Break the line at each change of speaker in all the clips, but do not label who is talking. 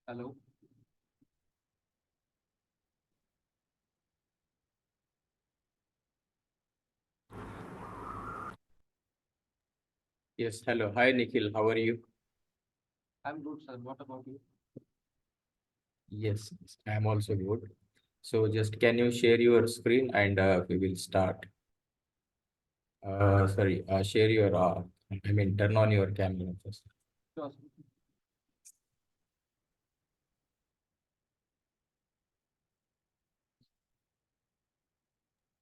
Hello.
Yes, hello. Hi, Nikhil. How are you?
I'm good, sir. What about you?
Yes, I'm also good. So just can you share your screen and we will start. Sorry, share your, turn on your camera first.
Sure, sir.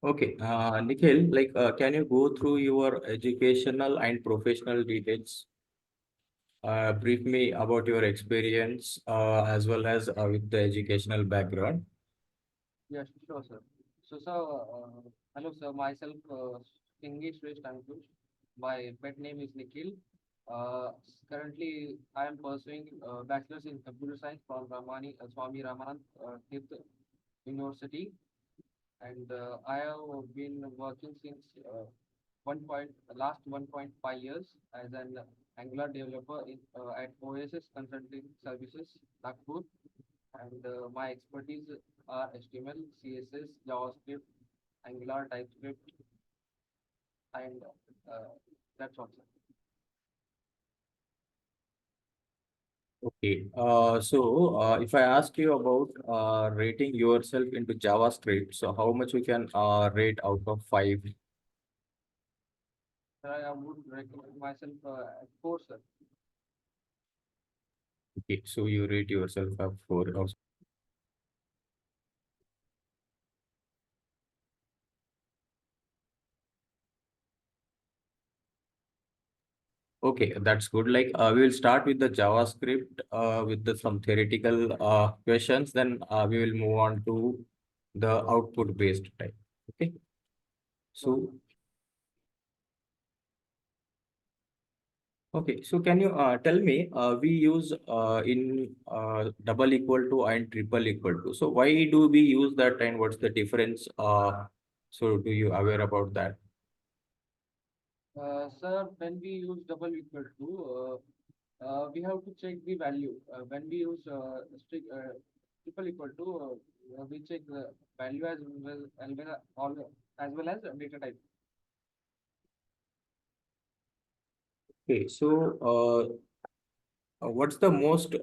Okay, Nikhil, can you go through your educational and professional details? Brief me about your experience as well as with the educational background.
Yes, sure, sir. Hello, sir. Myself, English Shrestha Ankush. My pet name is Nikhil. Currently, I am pursuing bachelor's in computer science from Swami Ramanand Tirth University, and I have been working since last 1.5 years as an Angular developer at OSS Consulting Services, Nagpur. And my expertise are HTML, CSS, JavaScript, Angular, TypeScript, and that's all, sir.
Okay. If I ask you about rating yourself into JavaScript, so how much you can rate out of five?
I would recommend myself at 4, sir.
Okay, so you rate yourself a four. Okay, that's good. We will start with the JavaScript with some theoretical questions. Then we will move on to the output based type. Okay.
Sure,
So
sir.
okay, so can you tell me, we use in double equal to and triple equal to. So why do we use that and what's the difference? So do you aware about that?
Sir, when we use double equal to, we have to check the value. When we use triple equal to, we check the value as well as data type.
Okay, so what's the most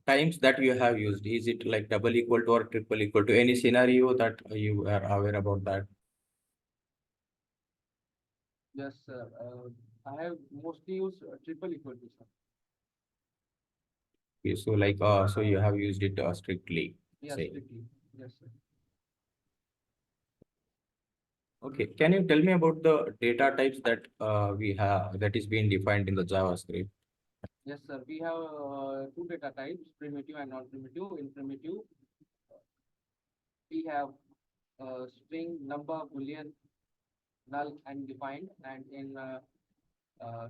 times that you have used? Is it like double equal to or triple equal to? Any scenario that you are aware about that?
Yes, sir. I have mostly used triple equal to, sir.
Okay, so so you have used it strictly,
Yes,
say.
strictly. Yes, sir.
Okay, can you tell me about the data types that we have that is being defined in the JavaScript?
Yes, sir. We have two data types, primitive and non-primitive. In primitive, we have string, number, boolean, null, and defined. And in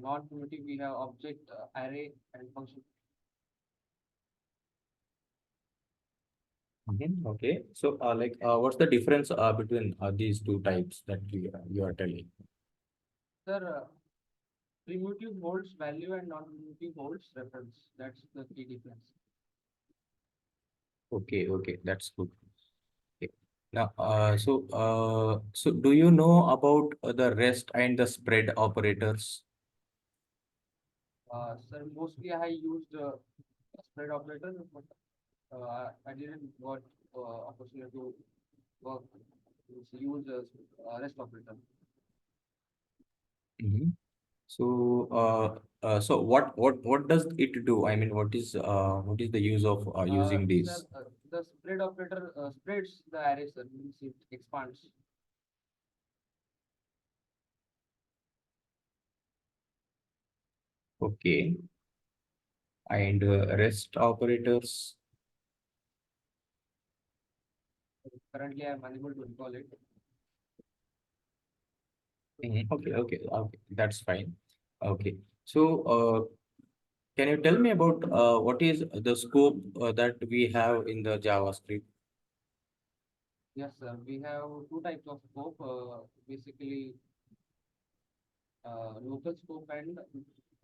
non-primitive, we have object, array, and function.
Mhm. Okay, so what's the difference between these two types that you are telling?
Sir, primitive holds value and non-primitive holds reference. That's the key difference.
Okay, okay, that's good. Okay. Now, so do you know about the rest and the spread operators?
Sir, mostly I used spread operator, but I didn't got opportunity to work use rest operator.
Mhm. So, so what does it do? I mean, what is the use of using
Sir,
this?
the spread operator spreads the array, sir, means it expands.
Okay, and rest operators.
Currently, I am unable to recall it.
Mhm. Okay, okay, okay, that's fine. Okay, so can you tell me about what is the scope that we have in the JavaScript?
Yes, sir. We have two types of scope. Basically, local scope and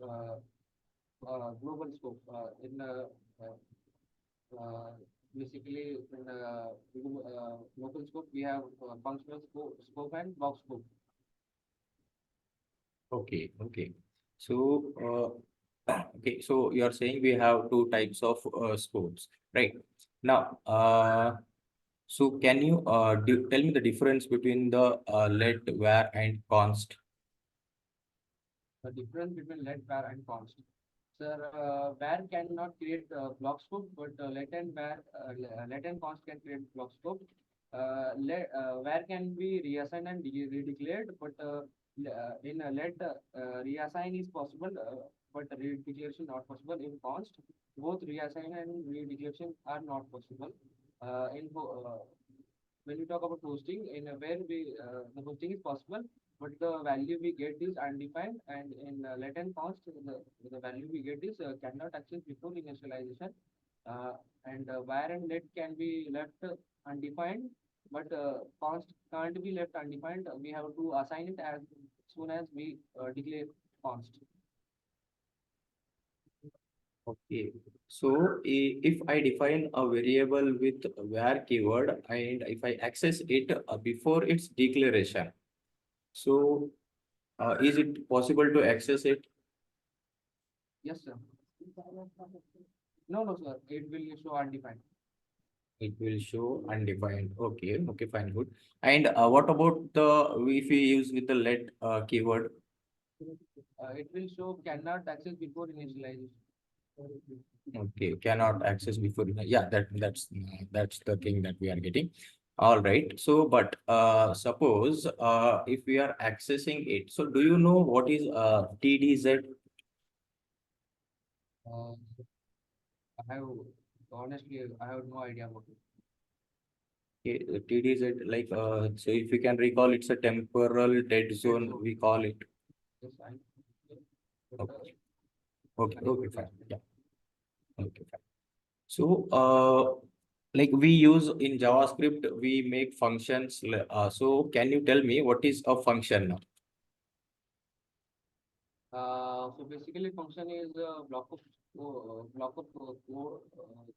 uh, global scope. In Uh, Basically, in local scope, we have functional scope and block scope.
Okay, okay. So, okay, so you are saying we have two types of scopes, right? Now, so can you tell me the difference between the let, where, and const?
The difference between let, var, and const. Sir, var cannot create block scope, but let and const can create block scope. Var can be reassigned and redeclared, but in let, reassign is possible, but redeclaration not possible. In const, both reassign and redeclaration are not possible. When we talk about hosting, in a where the hosting is possible, but the value we get is undefined, and in latent const, the value we get is cannot access before initialization, uh, and where and let can be left undefined, but const can't be left undefined. We have to assign it as soon as we declare const.
Okay. So if I define a variable with where keyword and if I access it before its declaration, so is it possible to access it?
Yes, sir. No, no, sir. It will show undefined.
It will show undefined. Okay, okay, fine, good. And what about the if we use with the let keyword?
It will show cannot access before initialization.
Okay, cannot access before. Yeah, that's the thing that we are getting. All right. So, but suppose if we are accessing it, so do you know what is TDZ?
Uh, I have honestly, I have no idea about it.
Okay, TDZ, like so if you can recall, it's a temporal dead
Dead
zone.
zone.
We call it.
Yes, I. But,
Okay, okay,
unable
okay,
to
fine.
explain.
Yeah, okay, fine. So, like we use in JavaScript, we make functions. So, can you tell me what is a function now?
So basically, function is a block of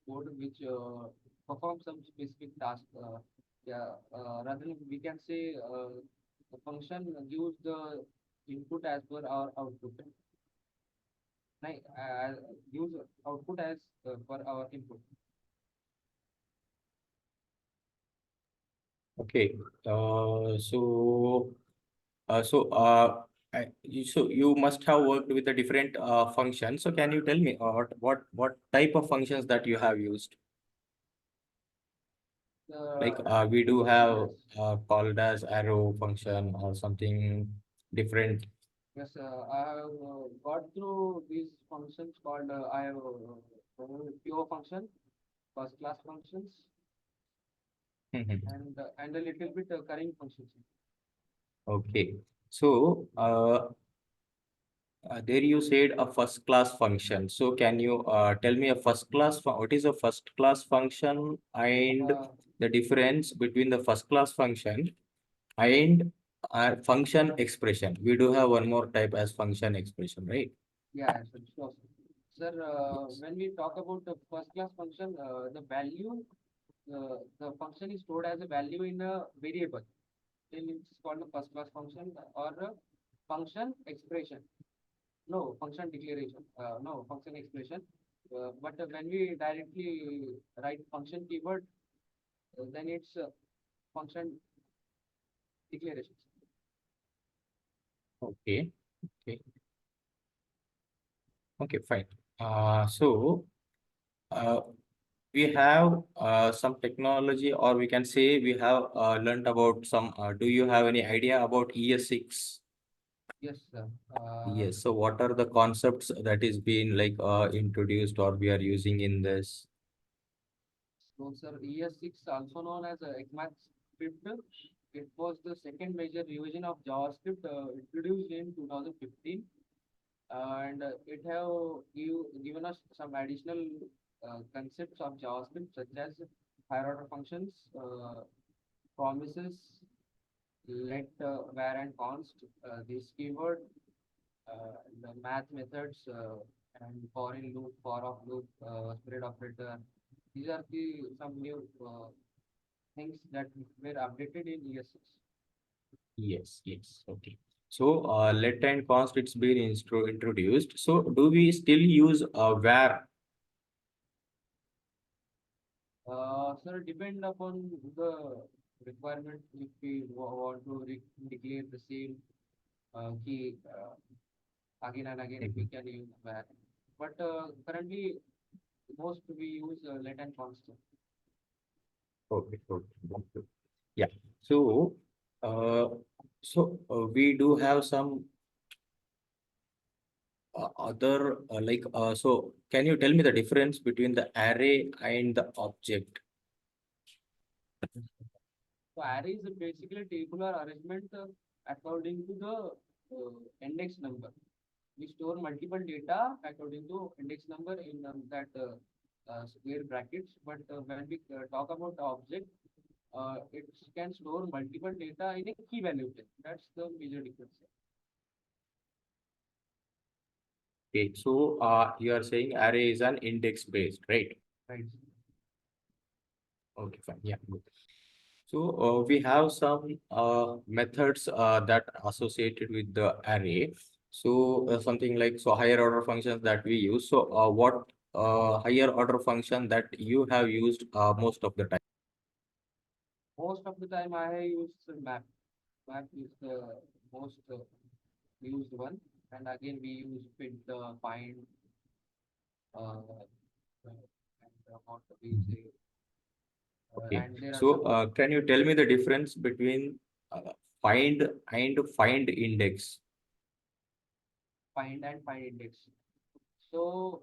code which performs some specific task. Yeah, rather than we can say the function gives the input as per our output. Right, gives output as per our input.
Okay. So, so you must have worked with a different function. So, can you tell me what type of functions that you have used? Like we do have
Yes,
called as arrow function or something different.
yes. I have got through these functions called I have pure function, first class functions, and a little bit current functions.
Okay. So, there you said a first class function. So can you tell me a first class, what is a first class function and
Uh,
the difference between the first class function and function expression? We do have one more type as function expression, right?
yeah, sure, sure. Sir,
Yes.
when we talk about the first class function, the function is stored as a value in a variable. Then it's called a first class function or a function expression. No, function declaration. No, function expression. But when we directly write function keyword, then it's function declaration.
Okay. Okay. Okay, fine. So uh, we have some technology, or we can say we have learned about some. Do you have any idea about ES6?
Yes, sir.
Yes. So what are the concepts that is being like introduced or we are using in this?
So, sir, ES6, also known as ECMAScript, it was the second major revision of JavaScript introduced in 2015, and it have given us some additional concepts of JavaScript such as higher order functions, promises, let, var, and const, this keyword, the math methods, and for in loop, for of loop, spread operator, These are the some new things that were updated in ES6.
Yes, yes. Okay. So, let and const, it's been introduced. So, do we still use where?
Sir, depend upon the requirement. If we want to declare the same key again and again, we
Mhm.
can use that. But currently, most we use let and constant.
Okay, okay, okay. Yeah. So, uh, we do have some other so can you tell me the difference between the array and the object?
So array is basically tabular arrangement according to the index number. We store multiple data according to index number in that square brackets. But when we talk about the object, it can store multiple data in a key value set. That's the major difference.
Okay, so you are saying array is an index based, right?
Right.
Okay, fine. Yeah, good. So we have some methods that associated with the array. So something like so higher order functions that we use. So what higher order function that you have used most of the time?
Most of the time I have used the map. Map is the most used one. And again, we use fit, find, and what we say.
Okay.
And there are
So
some
can you tell me the difference between find and find index?
find index. So,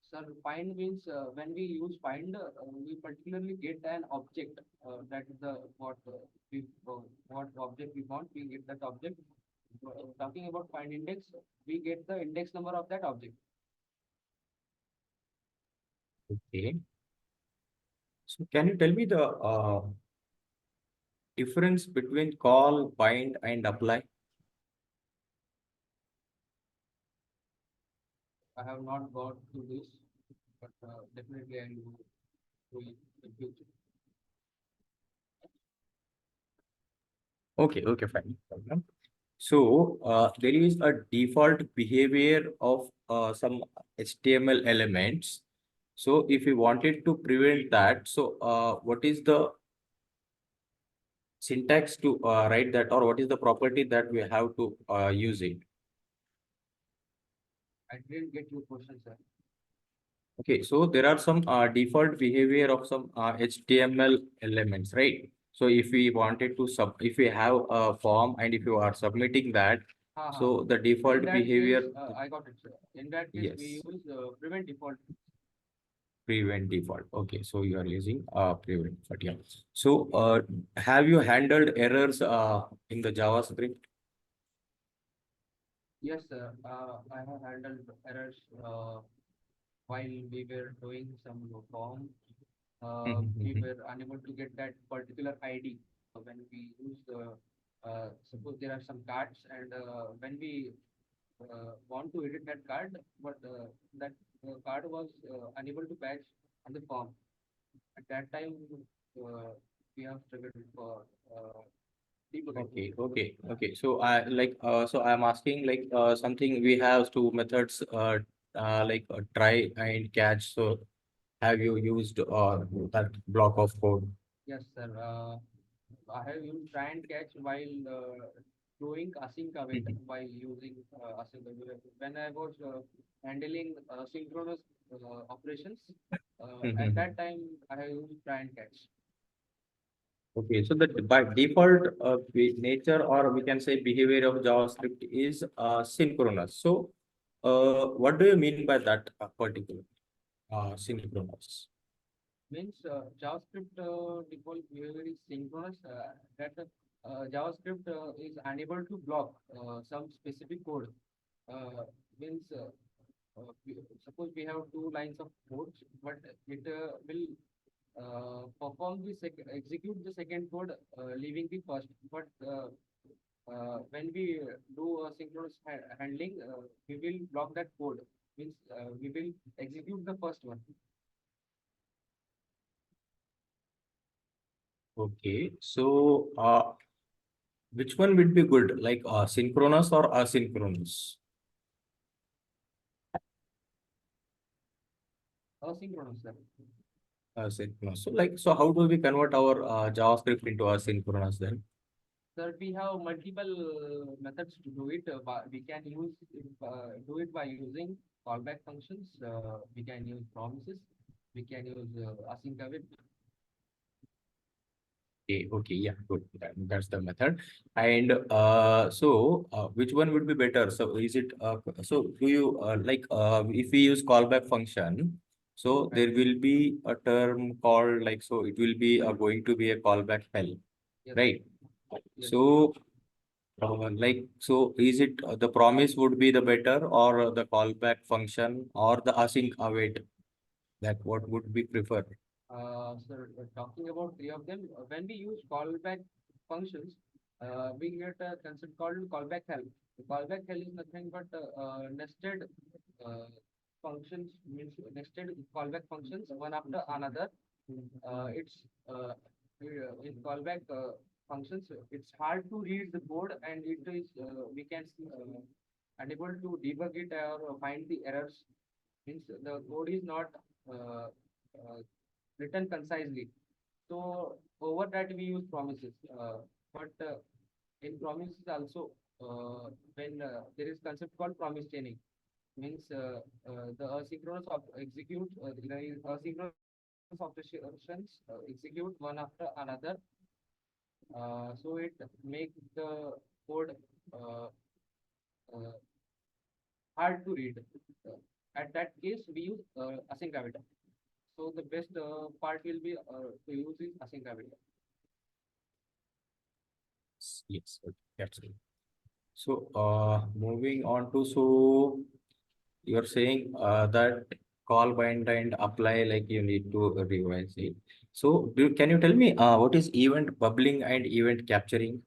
sir, find means when we use find, we particularly get an object. That is the what object we want. We get that object. Talking about find index, we get the index number of that object.
Okay. So can you tell me the difference between call, bind, and apply?
I have not got to this, but definitely I will do it in future.
Okay, okay, fine. No problem. So there is a default behavior of some HTML elements. So if we wanted to prevent that, so what is the syntax to write that, or what is the property that we have to use it?
I didn't get your question, sir.
Okay, so there are some default behavior of some HTML elements, right? So if we wanted to if we have a form and if you are submitting that,
Ha ha.
so the
In
default
that case,
behavior,
I got it, sir. In that case, we
yes,
use prevent default.
prevent default. Okay, so you are using prevent default. Yeah. So have you handled errors in the JavaScript?
Yes, sir. I have handled errors while we were doing some form. We were unable to get that particular ID when we use the. Suppose there are some cards, and when we want to edit that card, but that card was unable to patch on the form. At that time, we have struggled for debugging.
Okay, okay, okay. So I so I'm asking something we have two methods try and catch. So have you used that block of code?
Yes, sir. I have used try and catch while doing async await
Mhm.
while using async await. When I was handling synchronous operations, at
Mhm.
that time I have used try and catch.
Okay, so the by default nature or we can say behavior of JavaScript is synchronous. So what do you mean by that particular synchronous?
Means JavaScript default behavior is synchronous. That JavaScript is unable to block some specific code. Means suppose we have two lines of code, but it will perform the execute the second code, leaving the first. But when we do a synchronous handling, we will block that code. Means we will execute the first one.
Okay, so which one would be good, like synchronous or asynchronous?
Asynchronous, sir.
Asynchronous. So like, so how do we convert our JavaScript into asynchronous then?
Sir, we have multiple methods to do it. We can do it by using callback functions. We can use promises. We can use async await.
Okay, okay, yeah, good. That's the method. And which one would be better? So is it so do you like if we use callback function, so
Right.
there will be a term called like, so it will be going to be a callback hell,
Yes,
right?
yes.
So like, so is it the promise would be the better, or the callback function, or the async await? That what would be prefer?
Sir, talking about three of them, when we use callback functions, we get a concept called callback hell. The callback hell is nothing but nested uh, functions, means nested callback functions one after another. It's in callback functions. It's hard to read the code, and it is we can unable to debug it or find the errors. Means the code is not uh, written concisely. So over that we use promises. But in promises also, when there is concept called promise chaining, means the asynchronous of execute the asynchronous operations execute one after another. So it make the code uh, uh, hard to read. At that case, we use async await. So the best part will be to use is async await.
Yes, okay, that's it. So, moving on to, so you're saying that call bind and apply, like you need to revise it. So, can you tell me what is event bubbling and event capturing?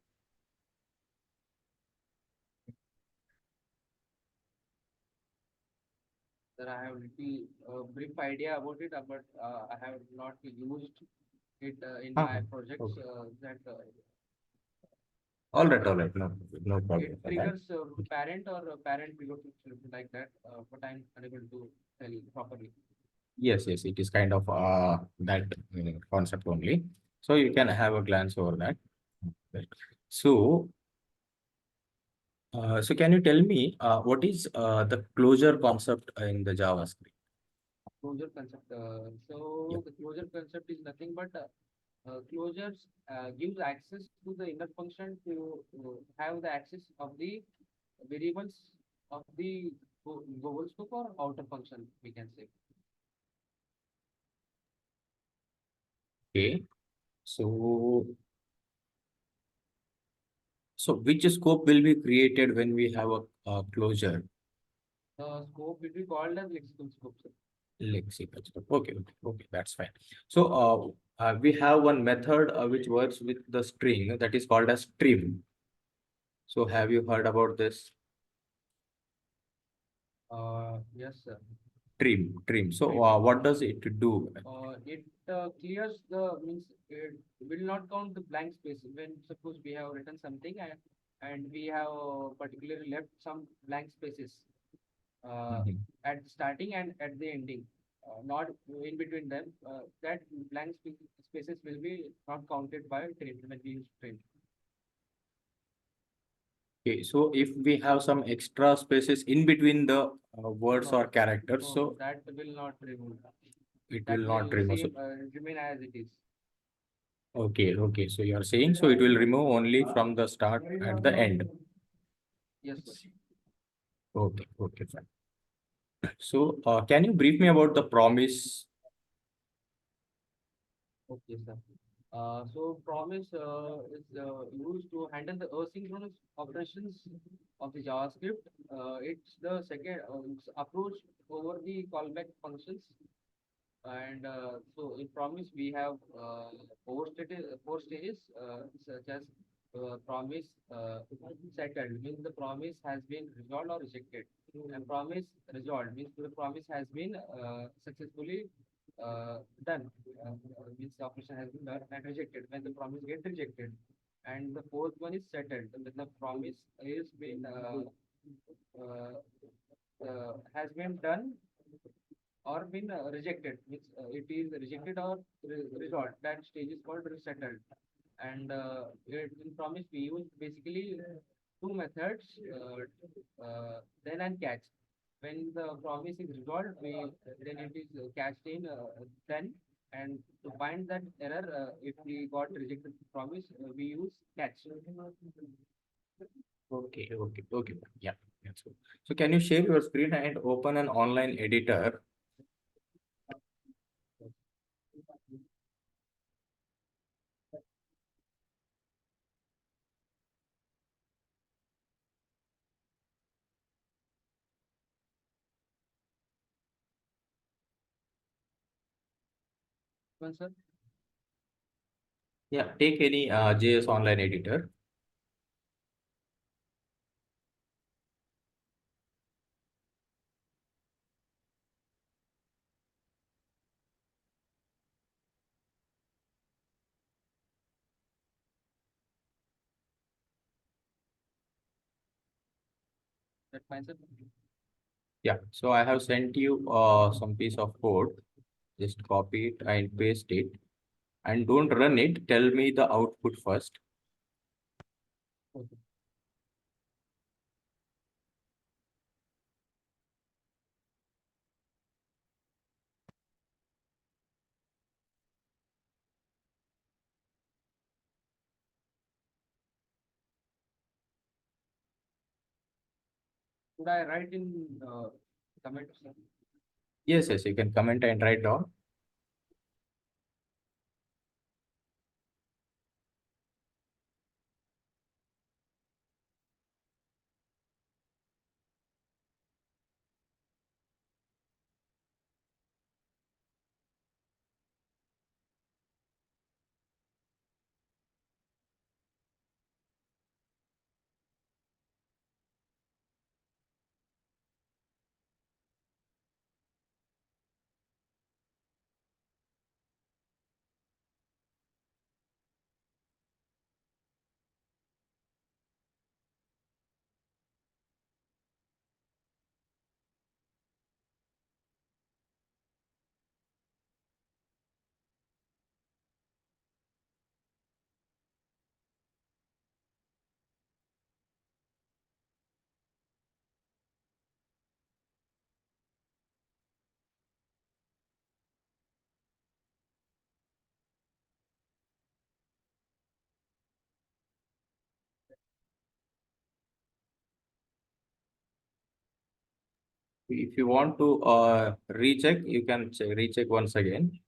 Sir, I have little brief idea about it, but I have not used it in
Ah,
my projects.
okay.
That
All right, no
it
problem for that.
triggers parent or parent below like that, but I'm unable to tell properly.
Yes, yes, it is kind of that concept only. So you can have a glance over that. Right. So, so can you tell me what is the closure concept in the JavaScript?
Closure concept.
Yeah.
So the closure concept is nothing but closures gives access to the inner function to have the access of the variables of the global scope or outer function, we can say.
Okay. So, so which scope will be created when we have a closure
The scope will be called as lexical scope, sir.
lexical scope? Okay, okay, okay, that's fine. So, we have one method which works with the string that is called as trim. So, have you heard about this
Yes, sir.
trim? So,
Trim.
what does it do?
It clears the means it will not count the blank space when suppose we have written something and we have particularly left some blank spaces uh,
Mhm.
at the starting and at the ending, not in between them. That spaces will be not counted by trim when we use trim.
Okay, so if we have some extra spaces in between the words or
No,
characters,
no,
so
that will not remove.
it
That
will not
will
remove. So,
same remain as it is.
okay, okay. So you are saying so it will remove only from the start at the end.
Yes, sir.
Okay, okay, fine. So, can you brief me about the promise?
Okay, sir. So promise is used to handle the asynchronous operations of the JavaScript. It's the second it's approach over the callback functions. And so in promise we have four stages such as promise settled means the promise has been resolved or rejected, and promise resolved means the promise has been successfully done, means the operation has been done and rejected, when the promise get rejected. And the fourth one is settled, when the promise is been has been done or been rejected, means it is rejected or resolved. That stage is called settled. And in promise we use basically two methods, then and catch. When the promise is resolved, we then it is cached in then, and to find that error, if we got rejected promise, we use catch.
Okay. Yeah, that's good. So can you share your screen and open an online editor?
One, sir.
Yeah, take any JS online editor.
That fine, sir.
Yeah, so I have sent you some piece of code. Just copy it and paste it, and don't run it. Tell me the output first.
Okay. Should I write in comment, sir?
Yes, you can comment and write down. If you want to recheck, you can recheck once again.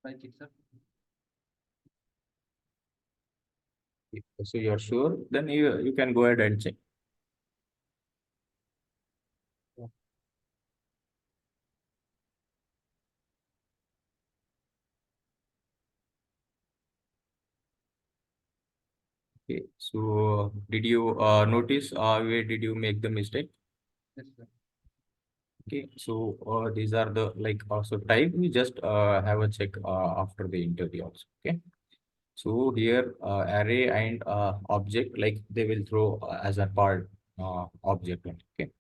Right, sir.
So you're sure? Then you can go ahead and check. Okay. So did you notice where did you make the mistake?
Yes, sir.
Okay. So these are the like also type. We just have a check after the interview also. Okay. So here array and object, like they will throw as a part object. Okay.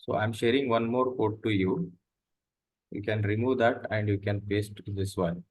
So I'm sharing one more code to you. You can remove that and you can paste this one.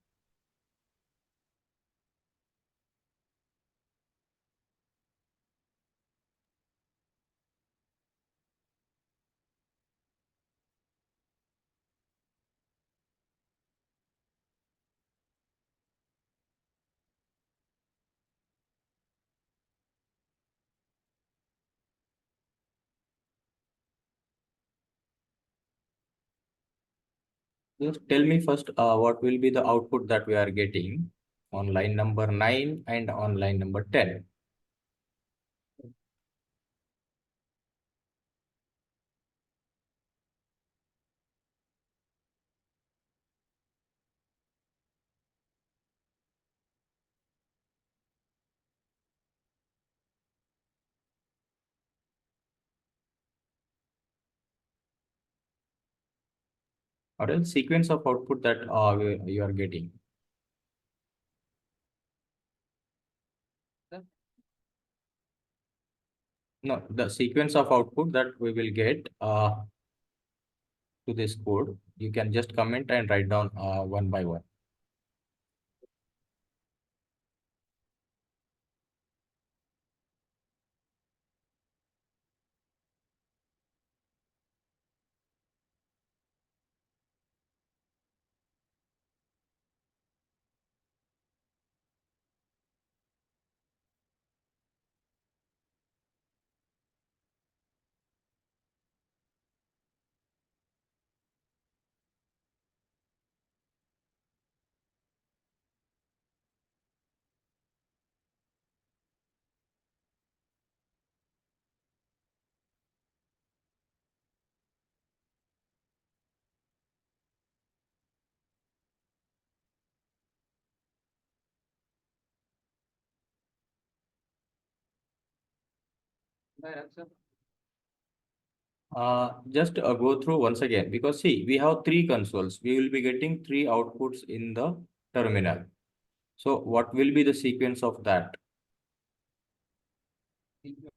Just tell me first, what will be the output that we are getting on line number 9 and on line number 10. Or else sequence of output that you are getting.
Sir,
No, the sequence of output that we will get to this code, you can just comment and write down one by one.
my answer.
Just go through once again, because see, we have three consoles. We will be getting three outputs in the terminal. So what will be the sequence of that?
Sequence.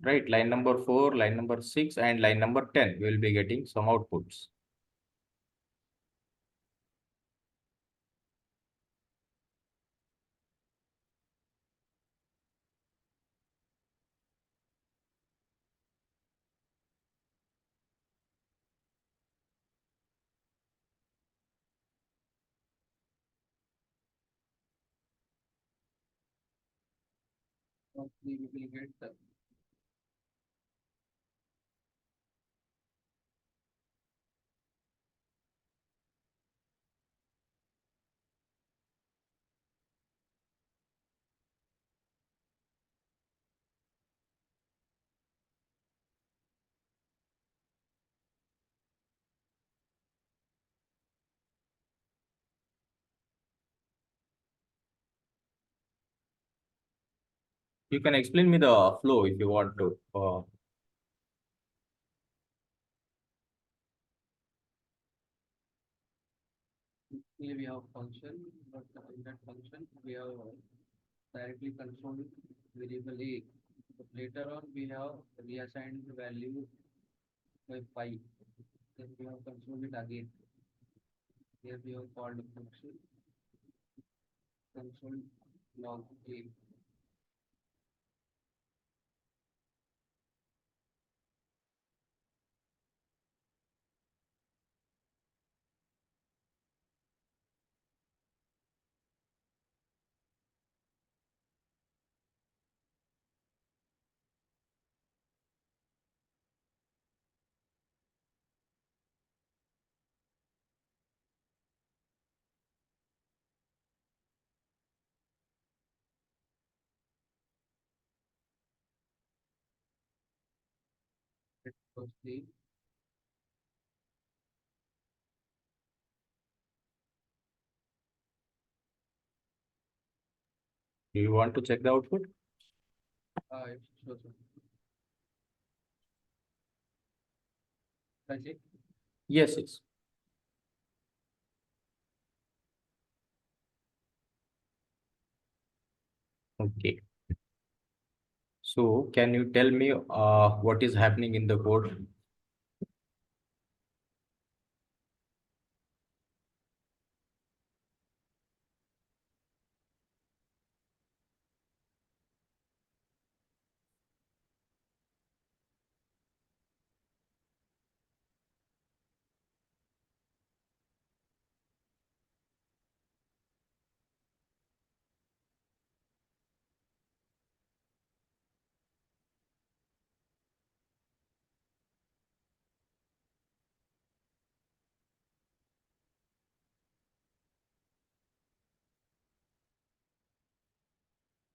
Right, line number 4, line number 6, and line number 10. We will be getting some outputs.
Firstly, we will get the
You can explain me the flow if you want to.
here we have function, but in that function we have directly controlled variable A. But later on we have reassigned the value by pi. Then we have controlled it again. Here we have called a function console log A. Firstly,
Do you want to check the output?
it shows up. That's it.
Yes, yes. Okay. So can you tell me what is happening in the code?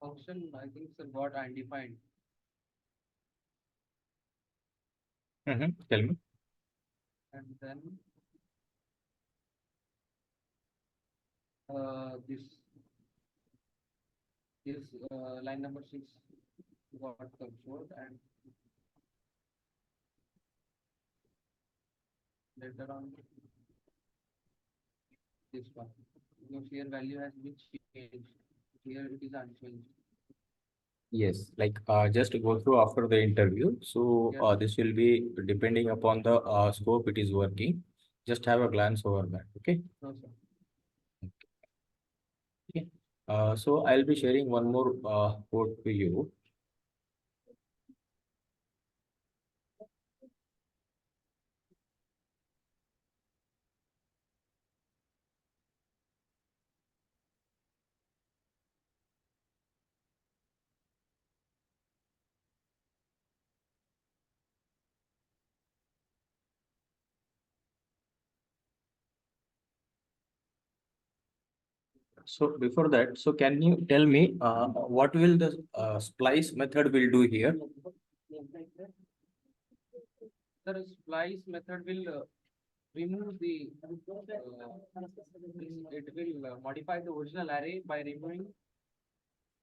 Function, I think, sir, got undefined.
Tell me.
And then this line number 6 got controlled, and later on this one. Because here value has been changed. Here it is unchanged.
Yes, like just go through after the interview. So
Yes,
this will be depending upon the scope it is working. Just have a glance over that. Okay.
no, sir.
Okay. So I'll be sharing one more code to you. So before that, so can you tell me what will the splice method will do here?
The splice method will remove the it will modify the original array by removing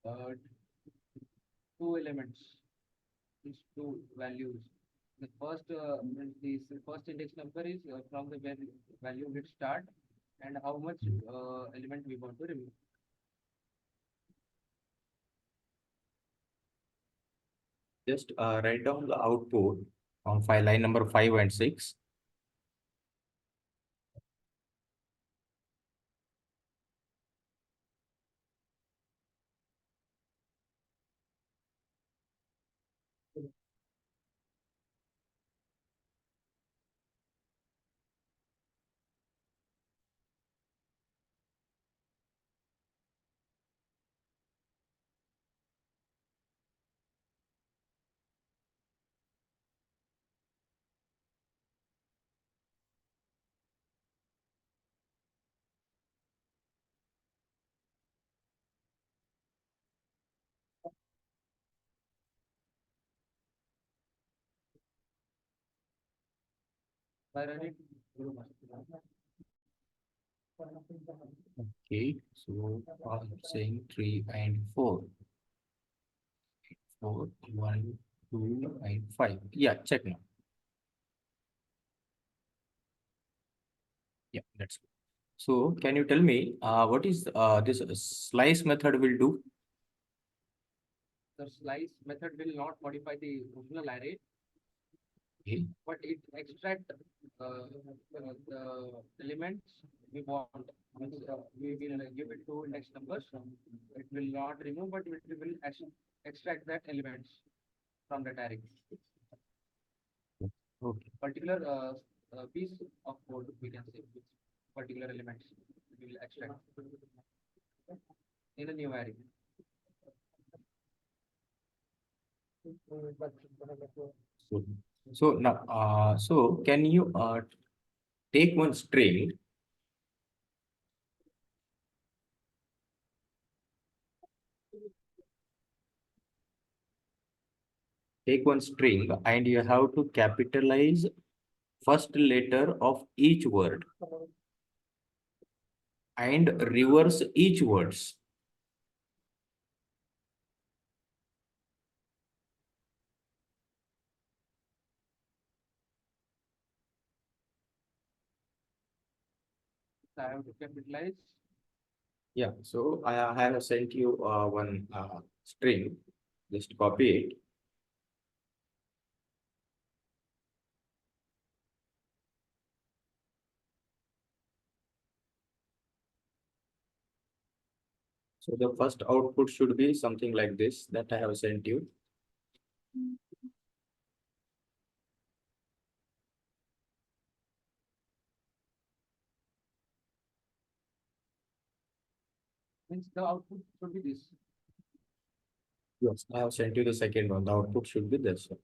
uh, two elements, these two values. The first first index number is from the value we start, and how much element we want to remove.
Just write down the output on file line number 5 and 6.
By running
Okay, so I'm saying 3 and 4. 4, 1, 2, and 5. Yeah, check now. Yeah, that's good. So can you tell me what is this slice method will do?
the slice method will not modify the original array,
Okay.
but it extract the elements we want. Means, we will give it two index numbers. It will not remove, but it will extract that elements from that array.
Okay.
Particular piece of code, we can say, with particular elements we will extract in a new array.
So, so now, so can you take one string, and you have to capitalize first letter of each word and reverse each words.
So I have to capitalize.
Yeah, so I have sent you one string. Just copy it. So the first output should be something like this that I have sent you.
Means the output should be this.
Yes, I have sent you the second one. The output should be this one.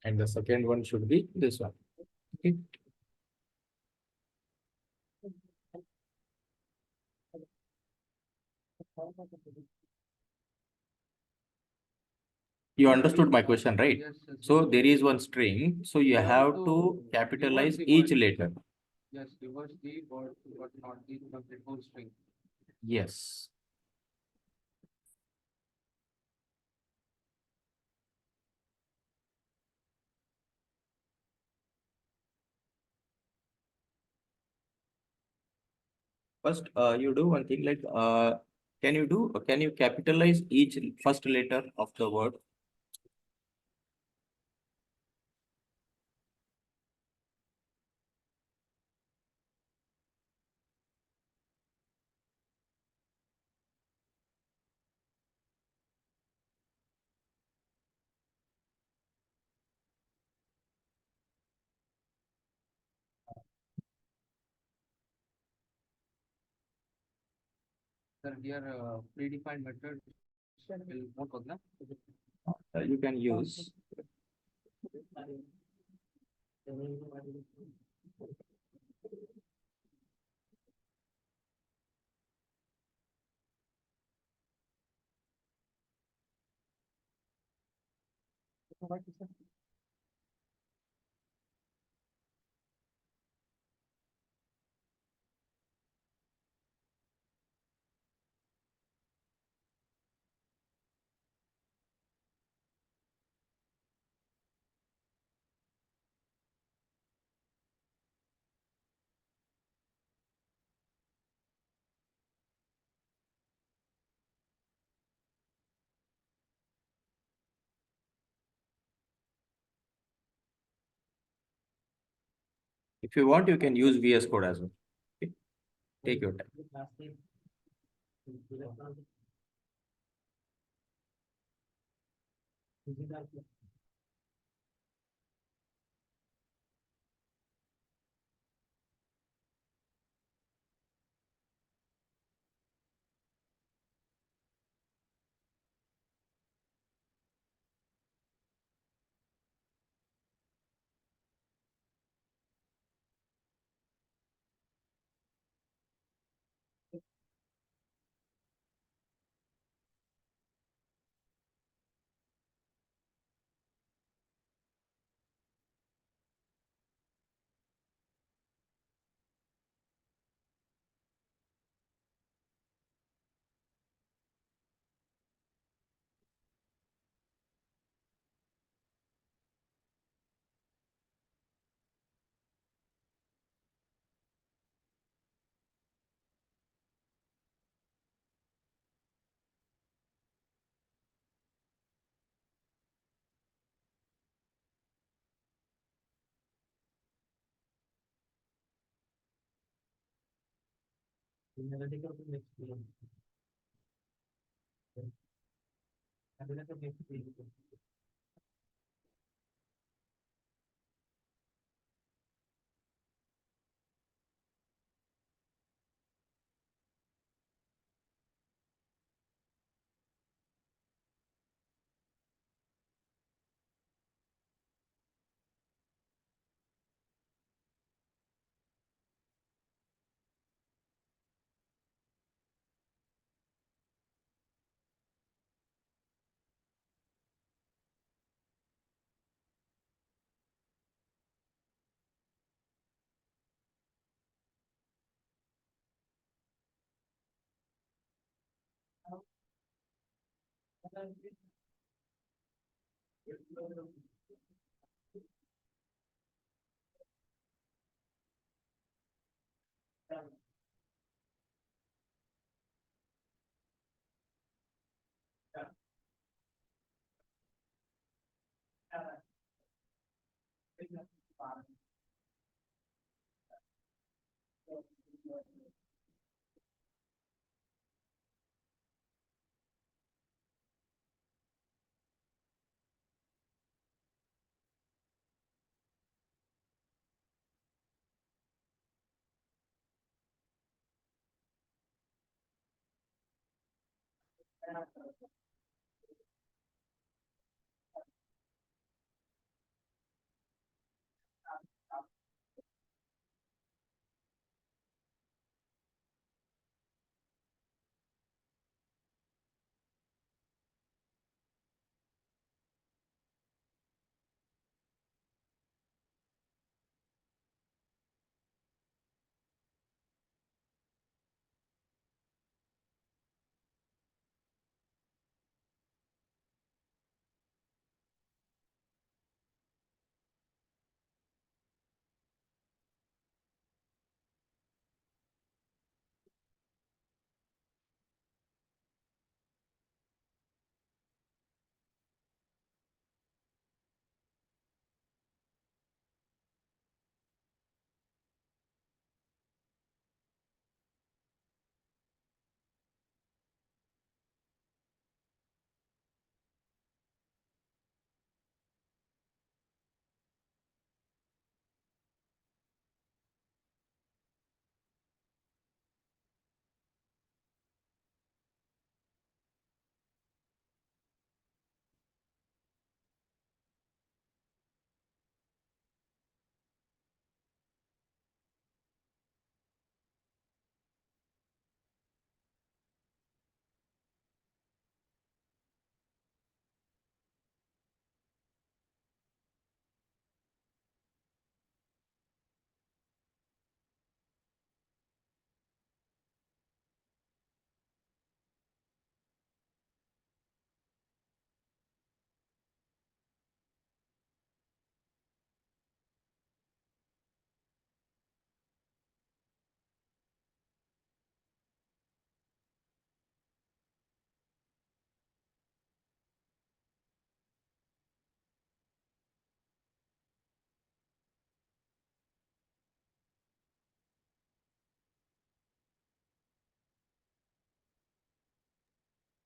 And the second one should be this one. Okay. You understood my question, right?
Yes, yes,
So
yes.
there is one string, so you
We
have
to
to capitalize
reverse the
each
word.
letter.
Yes, reverse the word, but not the complete whole string.
Yes. First, you do one thing like, can you capitalize each first letter of the word?
Sir, here predefined method will not work, na?
You can use. If you want, you can use VS Code as well. Okay. Take your time.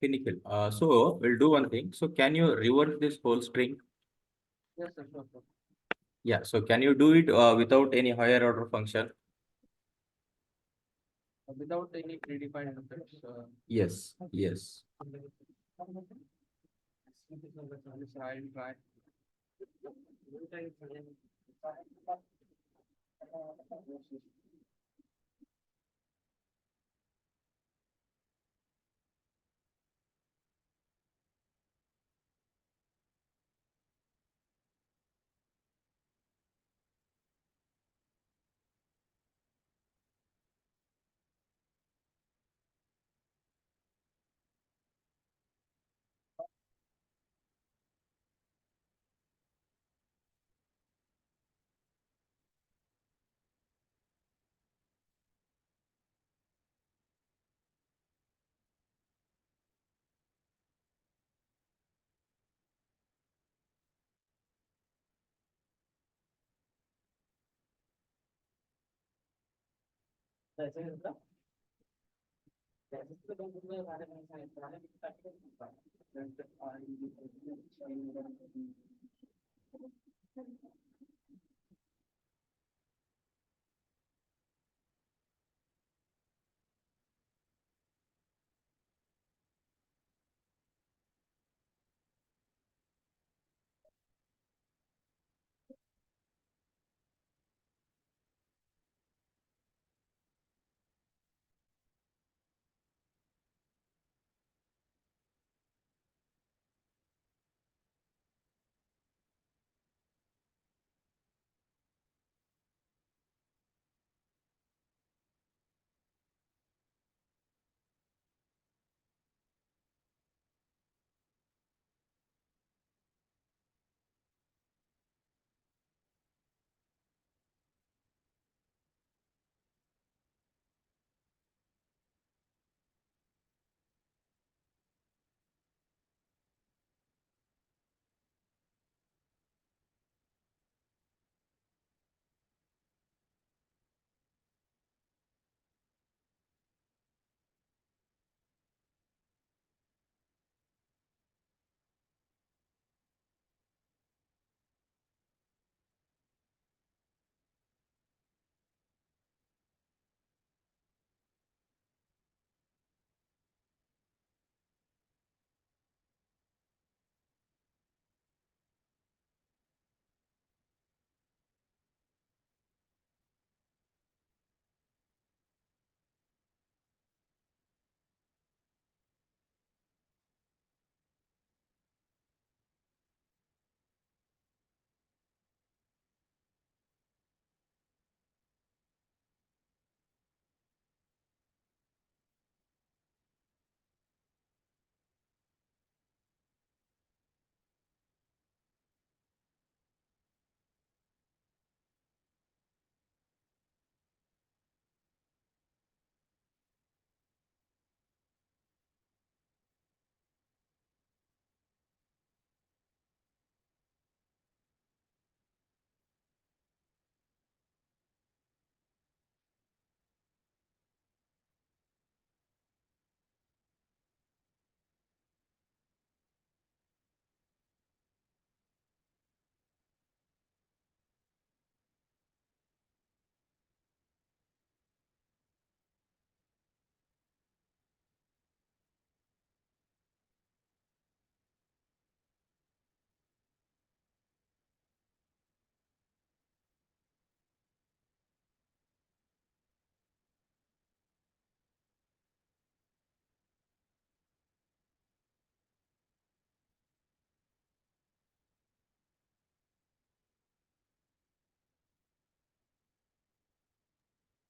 Okay, Nikhil. So we'll do one thing. So can you revert this whole string?
Yes, sir, sure, sure.
Yeah. So can you do it without any higher order function?
Without any predefined methods.
Yes. Yes.
Yes, I'll try.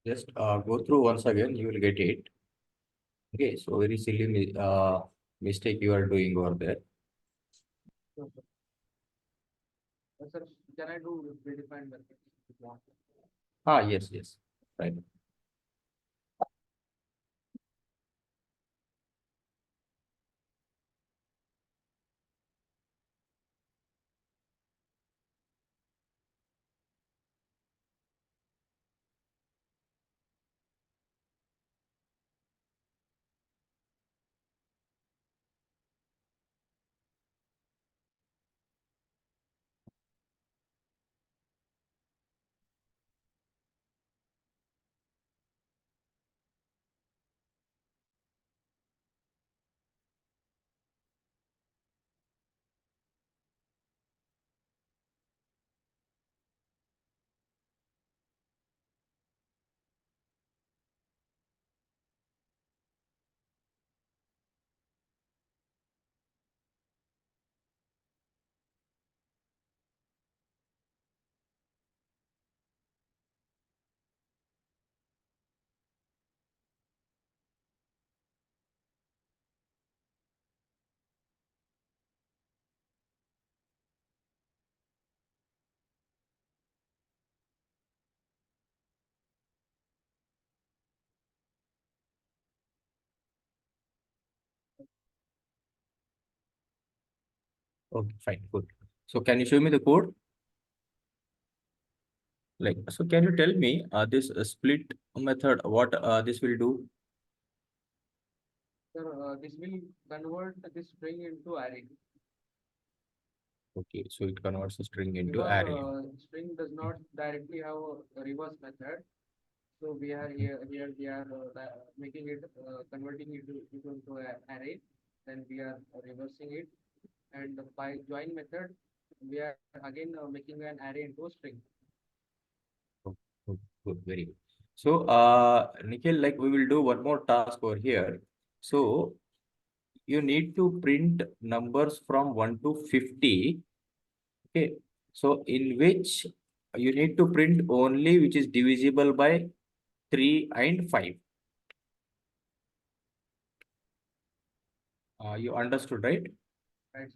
Just go through once again, you will get it. Okay, so very silly mistake you are doing over there.
So, sir, can I do predefined method if you want?
Ah, yes, yes. Right. Okay, fine, good. So can you show me the code? Like, so can you tell me this split method, what this will do?
Sir, this will convert this string into array
Okay, so it converts a string into
because
array.
string does not directly have a reverse method. So we are here we are making it converting it into an array. Then we are reversing it, and by join method, we are again making an array into a string.
Oh, good, good, very good. So, Nikhil, like we will do one more task over here. So you need to print numbers from 1 to 50. Okay. So in which you need to print only which is divisible by 3 and 5. You understood, right?
Right?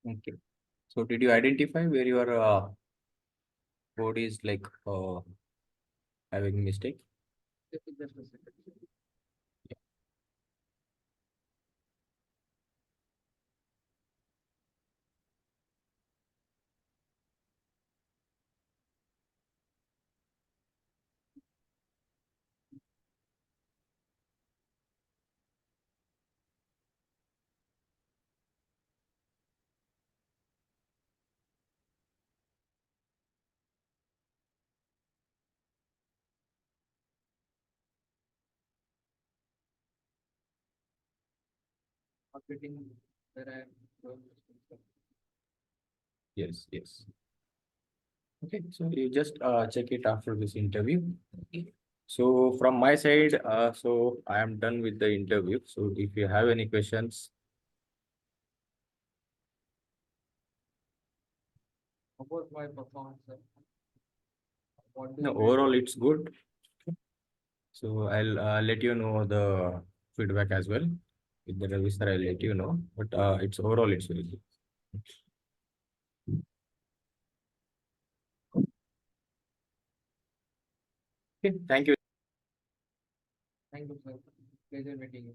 Okay. So did you identify where your code is like having mistake?
Just a second. Marketing where I am.
Yes, yes. Okay, so you just check it after this interview. Okay. So from my side, so I am done with the interview. So if you have any questions,
About my performance, sir. What do
no,
you rate?
overall it's good. So I'll let you know the feedback as well. With the register, I'll let you know. But it's overall it's very good. Okay, thank you.
Thank you, sir. Pleasure meeting you.